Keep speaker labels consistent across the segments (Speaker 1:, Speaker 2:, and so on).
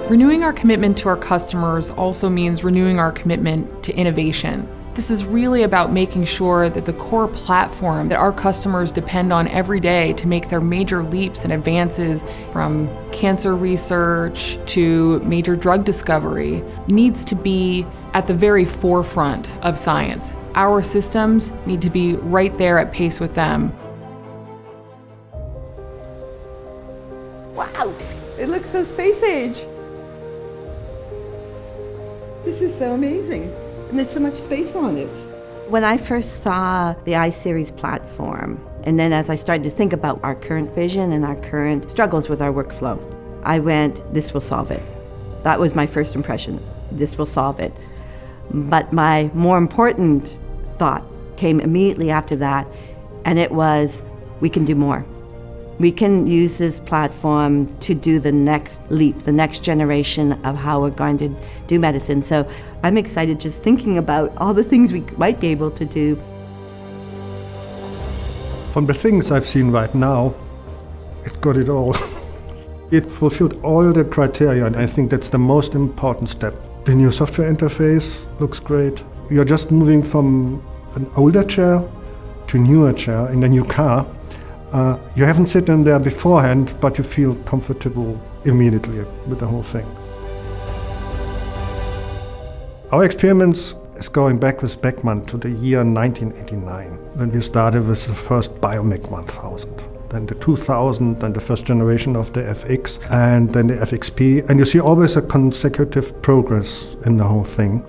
Speaker 1: Renewing our commitment to our customers also means renewing our commitment to innovation. This is really about making sure that the core platform that our customers depend on every day to make their major leaps and advances, from cancer research to major drug discovery, needs to be at the very forefront of science. Our systems need to be right there at pace with them.
Speaker 2: Wow, it looks so space age. This is so amazing. And there's so much space on it.
Speaker 3: When I first saw the I-Series platform, and then as I started to think about our current vision and our current struggles with our workflow, I went, this will solve it. That was my first impression. This will solve it. But my more important thought came immediately after that, and it was, we can do more. We can use this platform to do the next leap, the next generation of how we're going to do medicine. So I'm excited just thinking about all the things we might be able to do.
Speaker 4: From the things I've seen right now, it got it all. It fulfilled all the criteria, and I think that's the most important step. The new software interface looks great. You're just moving from an older chair to a newer chair in a new car. You haven't sat in there beforehand, but you feel comfortable immediately with the whole thing. Our experiments is going back with Beckman to the year 1989, when we started with the first Biomec 1000. Then the 2000, then the first generation of the FX, and then the FXP. And you see always a consecutive progress in the whole thing.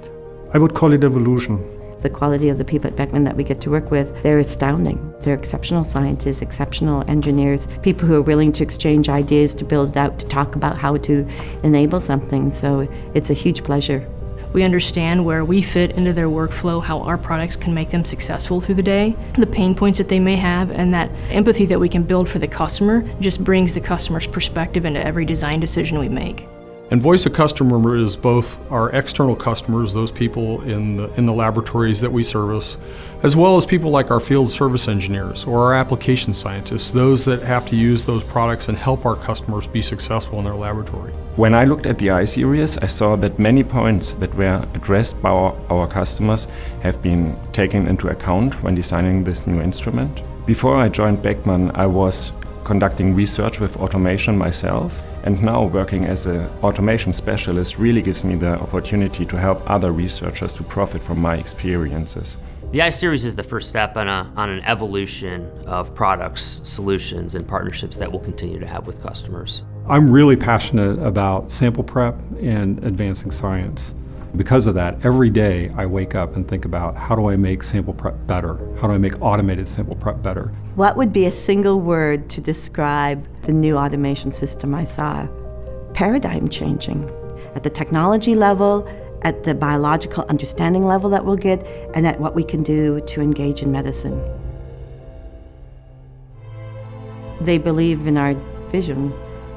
Speaker 4: I would call it evolution.
Speaker 3: The quality of the people at Beckman that we get to work with, they're astounding. They're exceptional scientists, exceptional engineers, people who are willing to exchange ideas, to build out, to talk about how to enable something. So it's a huge pleasure.
Speaker 5: We understand where we fit into their workflow, how our products can make them successful through the day, the pain points that they may have, and that empathy that we can build for the customer just brings the customer's perspective into every design decision we make.
Speaker 6: And voice of customer is both our external customers, those people in the laboratories that we service, as well as people like our field service engineers or our application scientists, those that have to use those products and help our customers be successful in their laboratory.
Speaker 7: When I looked at the I-Series, I saw that many points that were addressed by our customers have been taken into account when designing this new instrument. Before I joined Beckman, I was conducting research with automation myself, and now working as an automation specialist really gives me the opportunity to help other researchers to profit from my experiences.
Speaker 8: The I-Series is the first step on an evolution of products, solutions, and partnerships that we'll continue to have with customers.
Speaker 9: I'm really passionate about sample prep and advancing science. Because of that, every day I wake up and think about, how do I make sample prep better? How do I make automated sample prep better?
Speaker 3: What would be a single word to describe the new automation system I saw? Paradigm changing. At the technology level, at the biological understanding level that we'll get, and at what we can do to engage in medicine. They believe in our vision.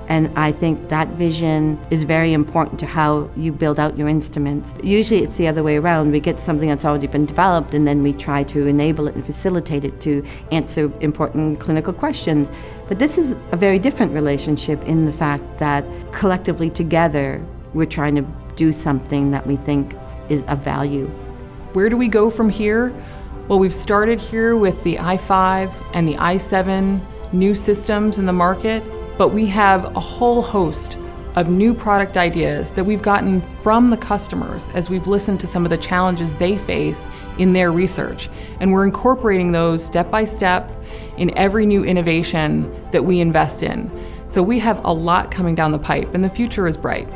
Speaker 3: And I think that vision is very important to how you build out your instruments. Usually it's the other way around. We get something that's already been developed and then we try to enable it and facilitate it to answer important clinical questions. But this is a very different relationship in the fact that collectively together we're trying to do something that we think is of value.
Speaker 1: Where do we go from here? Well, we've started here with the i5 and the i7 new systems in the market. But we have a whole host of new product ideas that we've gotten from the customers as we've listened to some of the challenges they face in their research. And we're incorporating those step by step in every new innovation that we invest in. So we have a lot coming down the pipe, and the future is bright.